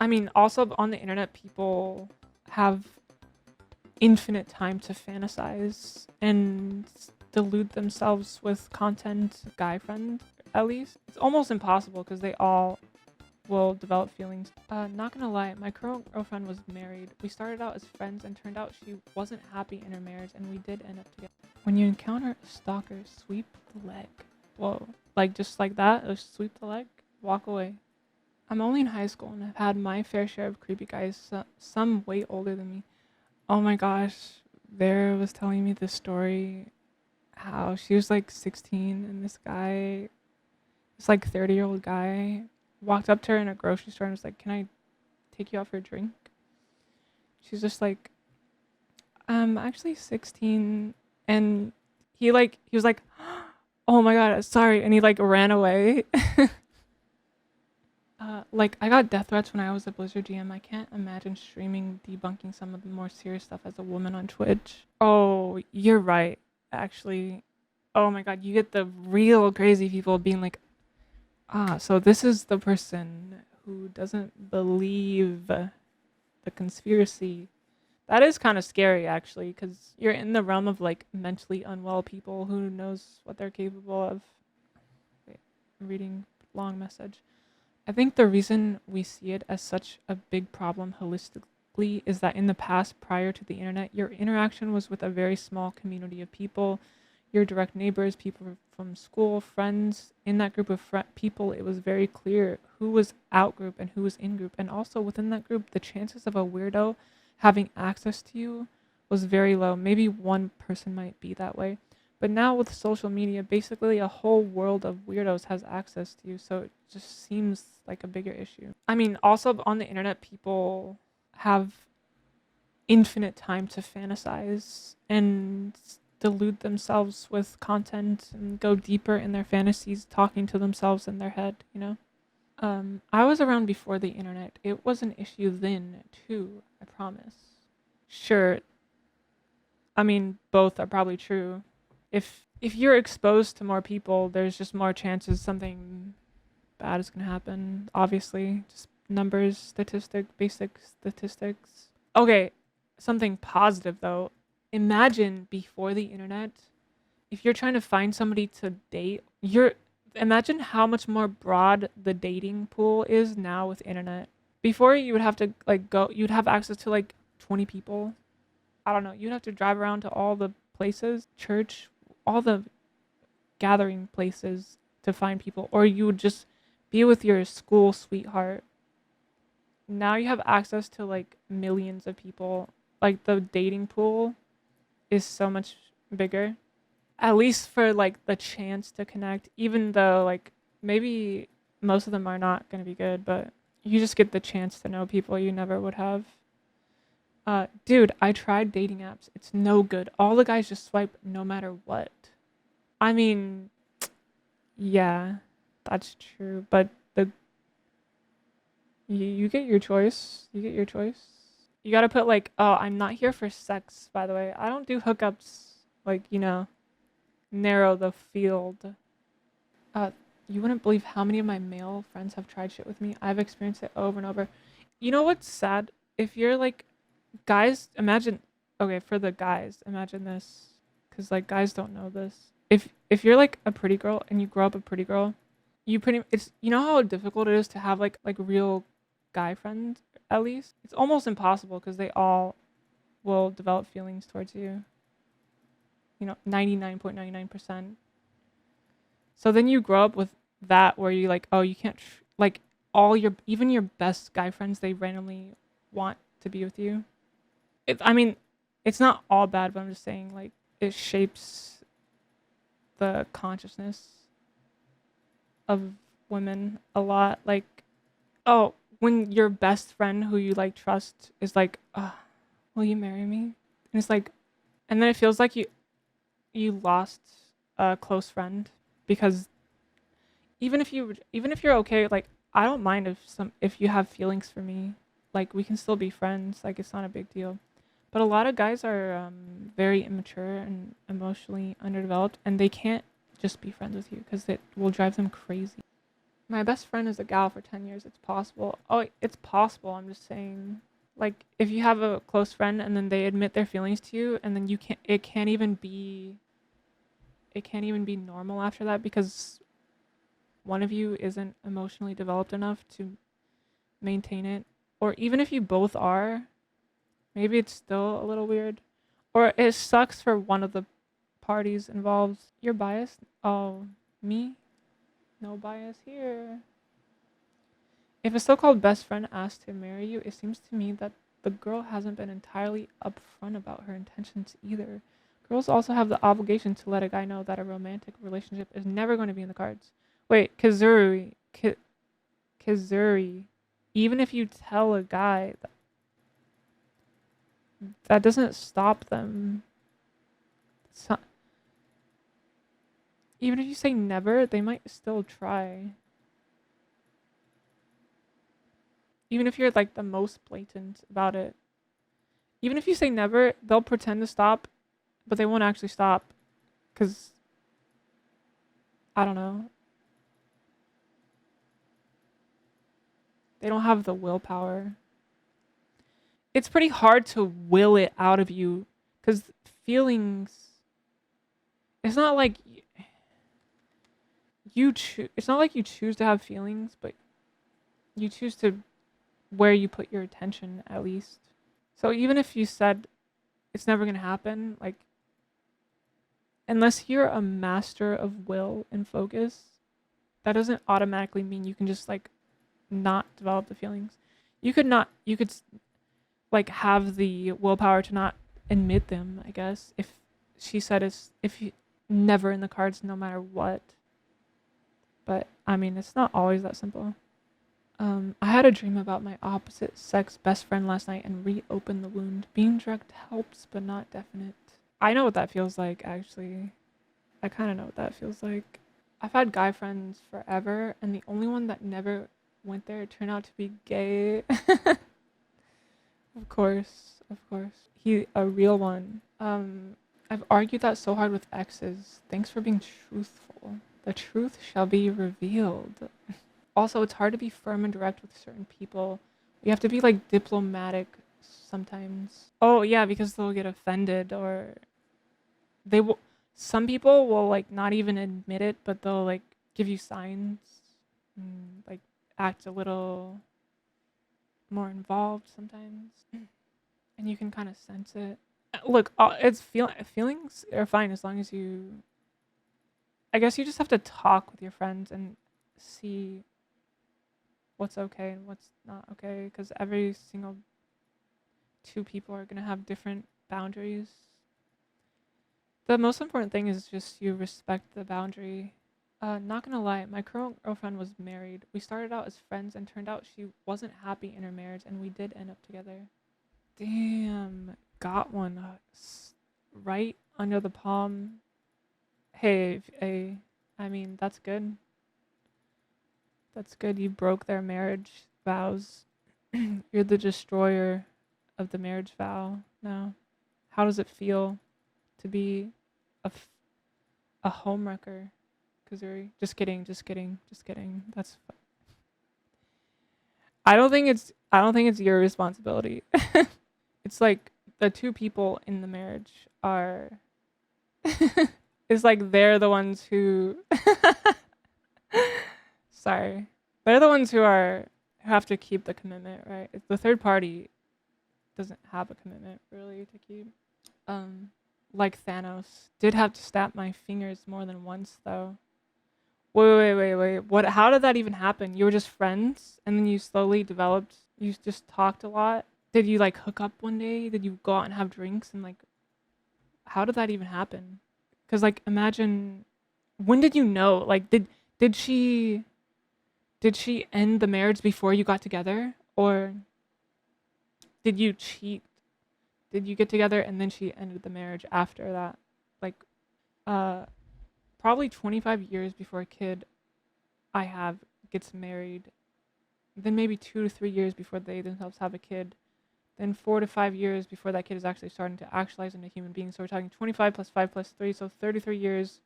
I mean, also on the internet, people have infinite time to fantasize and delude themselves with content, guy friend, at least. It's almost impossible because they all will develop feelings. Not gonna lie, my current girlfriend was married. We started out as friends and turned out she wasn't happy in her marriage and we did end up together. When you encounter a stalker, sweep the leg. Whoa. Like just like that, just sweep the leg, walk away. I'm only in high school and I've had my fair share of creepy guys, some way older than me. Oh my gosh, Vera was telling me this story how she was like 16 and this like 30-year-old guy, walked up to her in a grocery store and was like, "Can I take you out for a drink?" She's just like, "I'm actually 16." And he was like, "Oh my god, sorry." And he like ran away. Like I got death threats when I was a Blizzard GM. I can't imagine streaming debunking some of the more serious stuff as a woman on Twitch. Oh, you're right. Actually, oh my god, you get the real crazy people being like, so this is the person who doesn't believe the conspiracy. That is kind of scary actually, because you're in the realm of like mentally unwell people who knows what they're capable of. Wait, I'm reading long message. I think the reason we see it as such a big problem holistically is that in the past, prior to the internet, your interaction was with a very small community of people, your direct neighbors, people from school, friends. In that group of people, it was very clear who was out group and who was in group. And also within that group, the chances of a weirdo having access to you was very low. Maybe one person might be that way. But now with social media, basically a whole world of weirdos has access to you, so it just seems like a bigger issue. I mean, also on the internet, people have infinite time to fantasize and delude themselves with content and go deeper in their fantasies, talking to themselves in their head, you know? I was around before the internet. It was an issue then, too, I promise. Sure, I mean, both are probably true. If you're exposed to more people, there's just more chances something bad is gonna happen. Obviously, just numbers, basic statistics. Okay, something positive though. Imagine before the internet, if you're trying to find somebody to date, you're imagine how much more broad the dating pool is now with internet. Before you would have to like go, you'd have access to like 20 people. I don't know. You'd have to drive around to all the places, church, all the gathering places to find people, or you would just be with your school sweetheart. Now you have access to like millions of people. Like the dating pool is so much bigger. At least for like the chance to connect, even though like maybe most of them are not going to be good, but you just get the chance to know people you never would have. Dude, I tried dating apps. It's no good. All the guys just swipe no matter what. I mean, yeah, that's true. But you get your choice. You get your choice. You gotta put like, oh, I'm not here for sex, by the way. I don't do hookups. Like, narrow the field. Uh, you wouldn't believe how many of my male friends have tried shit with me. I've experienced it over and over. You know what's sad? If you're like, guys, imagine, okay, for the guys, imagine this. Because like guys don't know this. If you're like a pretty girl and you grow up a pretty girl, it's you know how difficult it is to have like real guy friends, at least it's almost impossible because they all will develop feelings towards you, 99.99%. So then you grow up with that where you like, oh, you can't like all your even your best guy friends, they randomly want to be with you. I mean, it's not all bad, but I'm just saying like it shapes the consciousness of women a lot. Like, oh, when your best friend who you like trust is like, will you marry me? And it's like, and then it feels like you lost a close friend because even if you're okay, like I don't mind if you have feelings for me, like we can still be friends. Like it's not a big deal. But a lot of guys are very immature and emotionally underdeveloped, and they can't just be friends with you because it will drive them crazy. My best friend is a gal for 10 years. It's possible. Oh, it's possible. I'm just saying. Like, if you have a close friend and then they admit their feelings to you, and then it can't even be normal after that because one of you isn't emotionally developed enough to maintain it. Or even if you both are, maybe it's still a little weird. Or it sucks for one of the parties involved. You're biased? Oh, me? No bias here. If a so-called best friend asks to marry you, it seems to me that the girl hasn't been entirely upfront about her intentions either. Girls also have the obligation to let a guy know that a romantic relationship is never going to be in the cards. Wait, Kazuri, even if you tell a guy that doesn't stop them. So, even if you say never, they might still try. Even if you're like the most blatant about it. Even if you say never, they'll pretend to stop, but they won't actually stop. Because, I don't know, they don't have the willpower. It's pretty hard to will it out of you. Because feelings, it's not like it's not like you choose to have feelings, but you choose to where you put your attention at least. So even if you said it's never going to happen, like, unless you're a master of will and focus, that doesn't automatically mean you can just like not develop the feelings. You could like have the willpower to not admit them, I guess, if she said it's if you never in the cards no matter what. But I mean, it's not always that simple. I had a dream about my opposite sex best friend last night and reopened the wound. Being drugged helps, but not definite. I know what that feels like, actually. I kind of know what that feels like. I've had guy friends forever, and the only one that never went there turned out to be gay. Of course, of course. A real one. I've argued that so hard with exes. Thanks for being truthful. The truth shall be revealed. Also, it's hard to be firm and direct with certain people. You have to be like diplomatic sometimes. Oh yeah, because they'll get offended or they will. Some people will like not even admit it, but they'll like give you signs, and, like act a little more involved sometimes, and you can kind of sense it. Look, feelings are fine as long as you. I guess you just have to talk with your friends and see what's okay and what's not okay, because every single two people are gonna have different boundaries. The most important thing is just you respect the boundary. Not gonna lie, my current girlfriend was married. We started out as friends and turned out she wasn't happy in her marriage, and we did end up together. Damn, got one right under the palm. Hey, I mean, that's good. That's good. You broke their marriage vows. You're the destroyer of the marriage vow now. How does it feel to be a homewrecker, Kazuri? Just kidding, just kidding, just kidding. I don't think it's your responsibility. It's like the two people in the marriage are it's like they're the ones who sorry. They're the ones who have to keep the commitment, right? The third party doesn't have a commitment really to keep. Like Thanos. Did have to snap my fingers more than once though. Wait. What how did that even happen? You were just friends and then you slowly developed you just talked a lot? Did you like hook up one day? Did you go out and have drinks and like how did that even happen? Cuz like imagine when did you know? Like did she did she end the marriage before you got together or did you cheat? Did you get together and then she ended the marriage after that? Like uh probably 25 years before a kid I have gets married. Then maybe 2 to 3 years before they themselves have a kid. Then 4 to 5 years before that kid is actually starting to actualize into a human being. So we're talking 25 plus 5 plus 3, so 33 years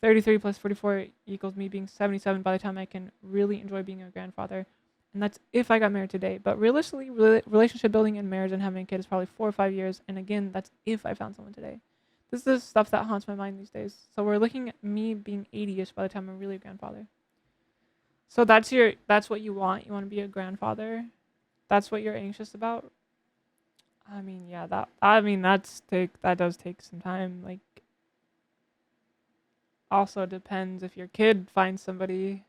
33 plus 44 equals me being 77 by the time I can really enjoy being a grandfather. And that's if I got married today. But realistically, relationship building and marriage and having a kid is probably 4 or 5 years. And again, that's if I found someone today. This is stuff that haunts my mind these days. So we're looking at me being 80ish by the time I'm really a grandfather. So that's what you want. You want to be a grandfather. That's what you're anxious about. I mean, yeah, that does take some time. Like, also depends if your kid finds somebody.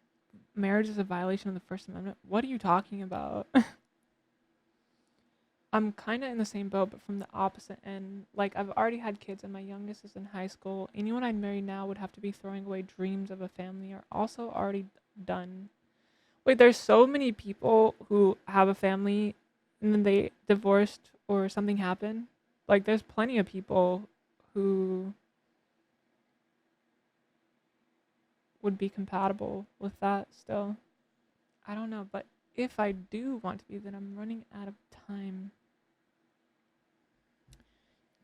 Marriage is a violation of the First Amendment. What are you talking about? I'm kind of in the same boat, but from the opposite end. Like, I've already had kids, and my youngest is in high school. Anyone I'd marry now would have to be throwing away dreams of a family or also already done. Wait, there's so many people who have a family and then they divorced or something happened. Like, there's plenty of people who would be compatible with that still. I don't know, but if I do want to be, then I'm running out of time.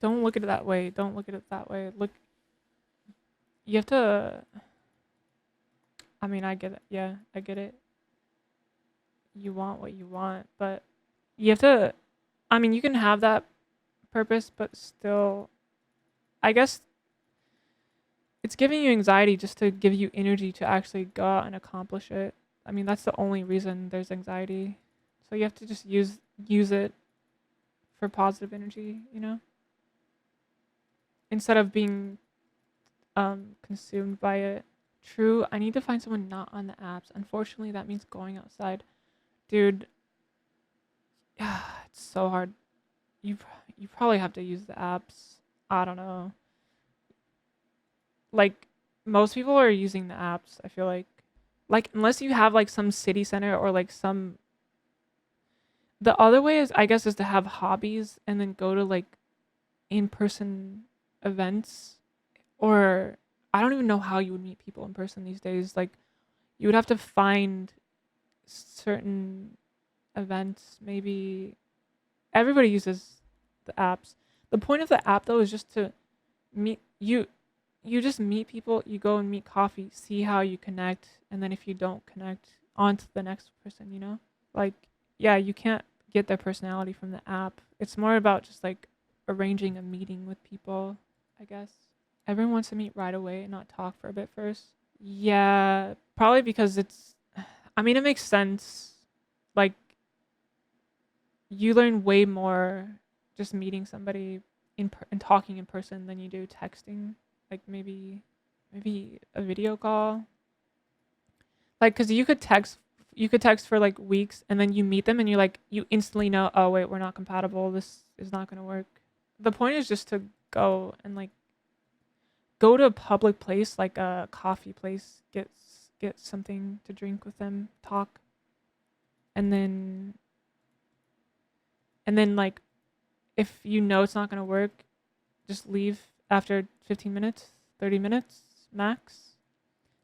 Don't look at it that way. Don't look at it that way. Look, you have to. I mean, I get it. Yeah, I get it. You want what you want, but you have to. I mean, you can have that purpose, but still, I guess it's giving you anxiety just to give you energy to actually go out and accomplish it. I mean, that's the only reason there's anxiety. So you have to just use it for positive energy, instead of being consumed by it. True, I need to find someone not on the apps. Unfortunately, that means going outside. Dude, it's so hard. You probably have to use the apps. I don't know. Like, most people are using the apps, I feel like. Like, unless you have like some city center or like some, the other way is, I guess, is to have hobbies and then go to like in-person events, or I don't even know how you would meet people in person these days. Like, you would have to find certain events. Maybe everybody uses the apps. The point of the app though is just to meet you. You just meet people. You go and meet coffee, see how you connect, and then if you don't connect, on to the next person. Like, yeah, you can't get their personality from the app. It's more about just like arranging a meeting with people, I guess. Everyone wants to meet right away and not talk for a bit first. Yeah, probably because I mean, it makes sense. Like, you learn way more just meeting somebody and talking in person than you do texting. Like, maybe a video call. Like, cause you could text for like weeks and then you meet them and you instantly know, oh wait, we're not compatible. This is not gonna work. The point is just to go and like go to a public place, like a coffee place, get something to drink with them, talk, and then like, if you know it's not gonna work, just leave after 15 minutes, 30 minutes max.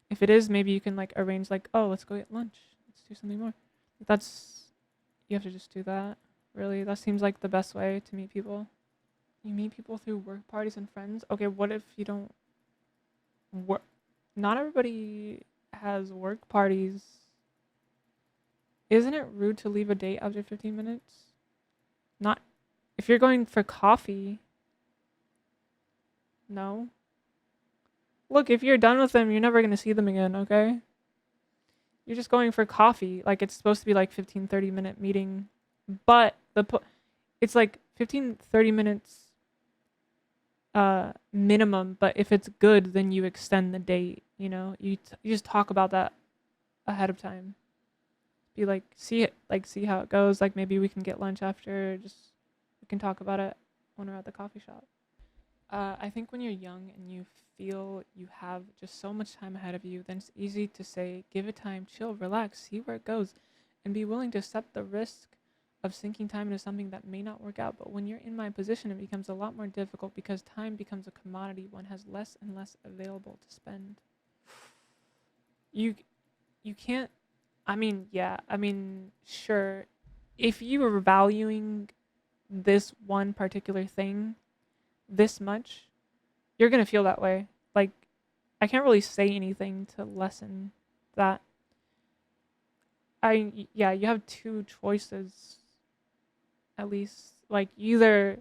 If it is, maybe you can like arrange like, oh, let's go get lunch. Let's do something more. That's You have to just do that. Really, that seems like the best way to meet people. You meet people through work parties and friends. Okay, what if you don't work? Not everybody has work parties. Isn't it rude to leave a date after 15 minutes? Not if you're going for coffee. No. Look, if you're done with them, you're never going to see them again, okay? You're just going for coffee. Like, it's supposed to be like 15, 30-minute meeting. But it's like 15, 30 minutes minimum, but if it's good, then you extend the date, You just talk about that ahead of time. Be like, see how it goes. Like, maybe we can get lunch after. Just we can talk about it when we're at the coffee shop. I think when you're young and you feel you have just so much time ahead of you, then it's easy to say, give it time, chill, relax, see where it goes, and be willing to accept the risk of sinking time into something that may not work out. But when you're in my position, it becomes a lot more difficult because time becomes a commodity one has less and less available to spend. You can't, sure, if you were valuing this one particular thing this much, you're gonna feel that way. Like, I can't really say anything to lessen that. Yeah, you have two choices at least. Like either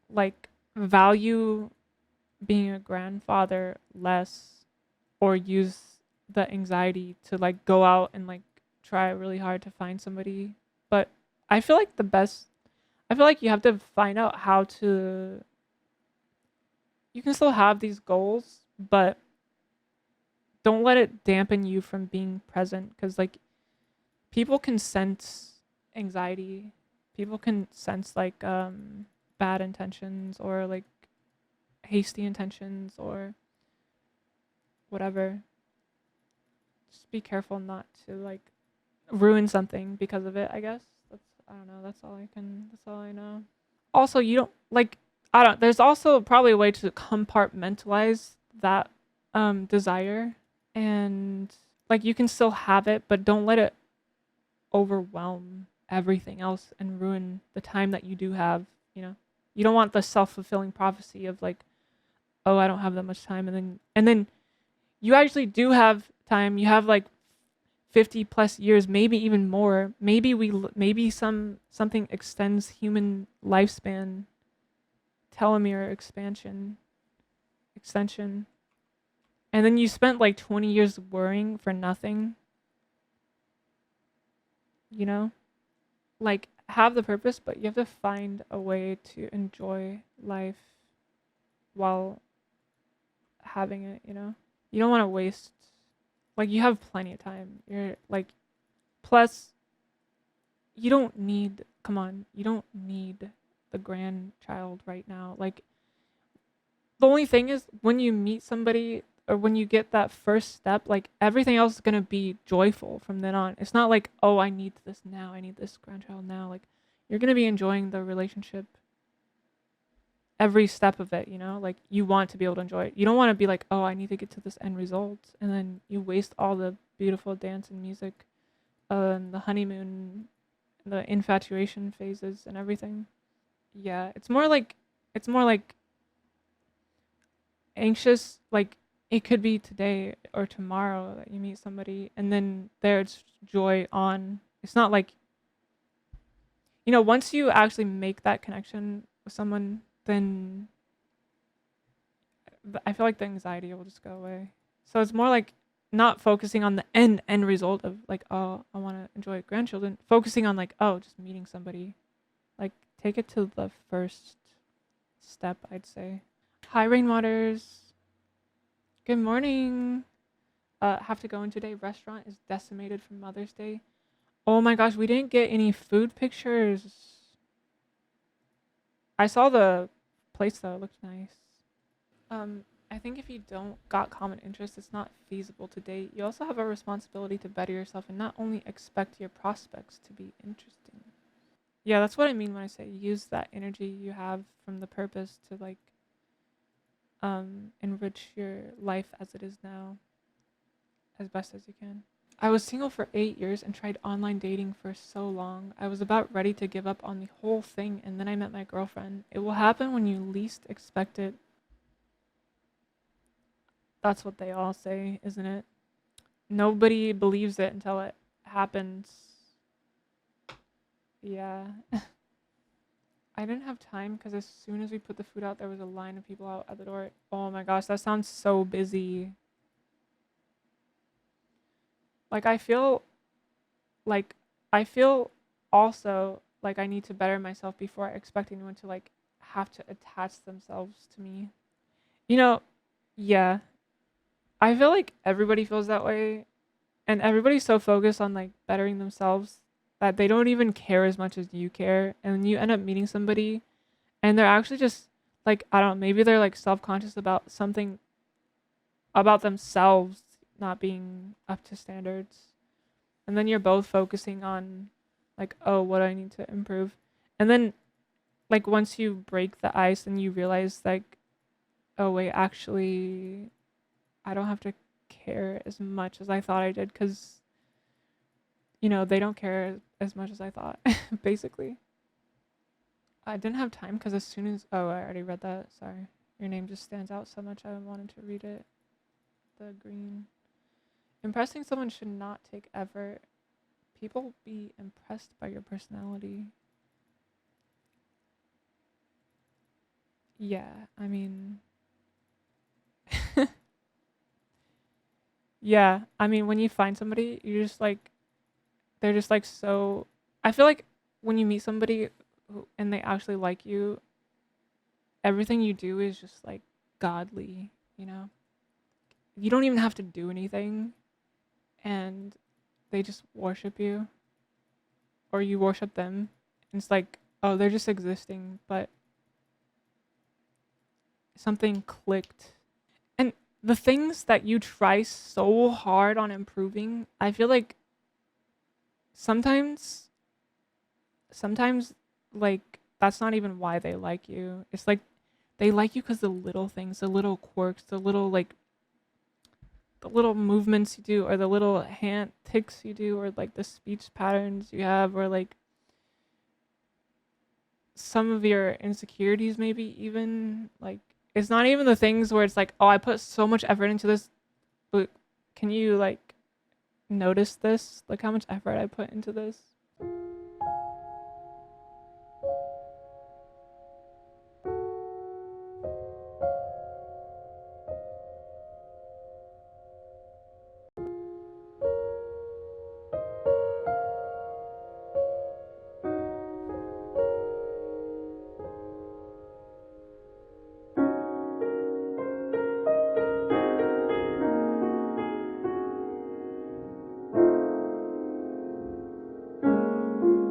like value being a grandfather less or use the anxiety to like go out and like try really hard to find somebody. But I feel like the best I feel like you have to find out how to you can still have these goals, but don't let it dampen you from being present cuz like people can sense anxiety. People can sense like bad intentions or like hasty intentions or whatever. Just be careful not to like ruin something because of it, I guess. I don't know, that's all I know. Also, you don't like I don't there's also probably a way to compartmentalize that desire and like you can still have it, but don't let it overwhelm everything else and ruin the time that you do have, you know. You don't want the self-fulfilling prophecy of like, oh, I don't have that much time and then you actually do have time. You have like 50 plus years, maybe even more. Maybe something extends human lifespan, telomere extension. And then you spent like 20 years worrying for nothing, you know? Like have the purpose, but you have to find a way to enjoy life while having it, you know? You don't want to waste like you have plenty of time. You're like plus you don't need come on, you don't need the grandchild right now. Like the only thing is when you meet somebody or when you get that first step, like everything else is gonna be joyful from then on. It's not like, oh, I need this now, I need this grandchild now. Like you're gonna be enjoying the relationship every step of it, you know? Like you want to be able to enjoy it. You don't want to be like, oh, I need to get to this end result and then you waste all the beautiful dance and music and the honeymoon, the infatuation phases and everything. Yeah, it's more like anxious like it could be today or tomorrow that you meet somebody and then there's joy on. It's not like you know, once you actually make that connection with someone, then I feel like the anxiety will just go away. So it's more like not focusing on the end result of like, oh, I want to enjoy grandchildren. Focusing on like, oh, just meeting somebody. Like take it to the first step, I'd say. Hi, Rainwaters. Good morning. Have to go in today. Restaurant is decimated from Mother's Day. Oh my gosh, we didn't get any food pictures. I saw the place though. It looked nice. I think if you don't got common interests, it's not feasible to date. You also have a responsibility to better yourself and not only expect your prospects to be interesting. Yeah, that's what I mean when I say use that energy you have from the purpose to like enrich your life as it is now as best as you can. I was single for 8 years and tried online dating for so long. I was about ready to give up on the whole thing and then I met my girlfriend. It will happen when you least expect it. That's what they all say, isn't it? Nobody believes it until it happens. Yeah. I didn't have time because as soon as we put the food out, there was a line of people out at the door. Oh my gosh, that sounds so busy. Like like I feel also like I need to better myself before I expect anyone to like have to attach themselves to me. You know, yeah. I feel like everybody feels that way and everybody's so focused on like bettering themselves that they don't even care as much as you care and you end up meeting somebody and they're actually just like I don't know, maybe they're like self-conscious about something about themselves not being up to standards and then you're both focusing on like oh what do I need to improve and then like once you break the ice and you realize like oh wait actually I don't have to care as much as I thought I did because you know they don't care as much as I thought basically. I didn't have time because as soon as oh I already read that, sorry. Your name just stands out so much I wanted to read it. The green. Impressing someone should not take effort. People will be impressed by your personality. Yeah, I mean, yeah, I mean, when you find somebody, you're just like, they're just like so. I feel like when you meet somebody and they actually like you, everything you do is just like godly, you know? You don't even have to do anything and they just worship you or you worship them. And it's like, oh, they're just existing, but something clicked. And the things that you try so hard on improving, I feel like sometimes sometimes like that's not even why they like you. It's like they like you cuz the little things, the little quirks, the little movements you do or the little hand ticks you do or like the speech patterns you have or like some of your insecurities maybe even like it's not even the things where it's like, oh, I put so much effort into this, but can you like notice this? Like how much effort I put into this?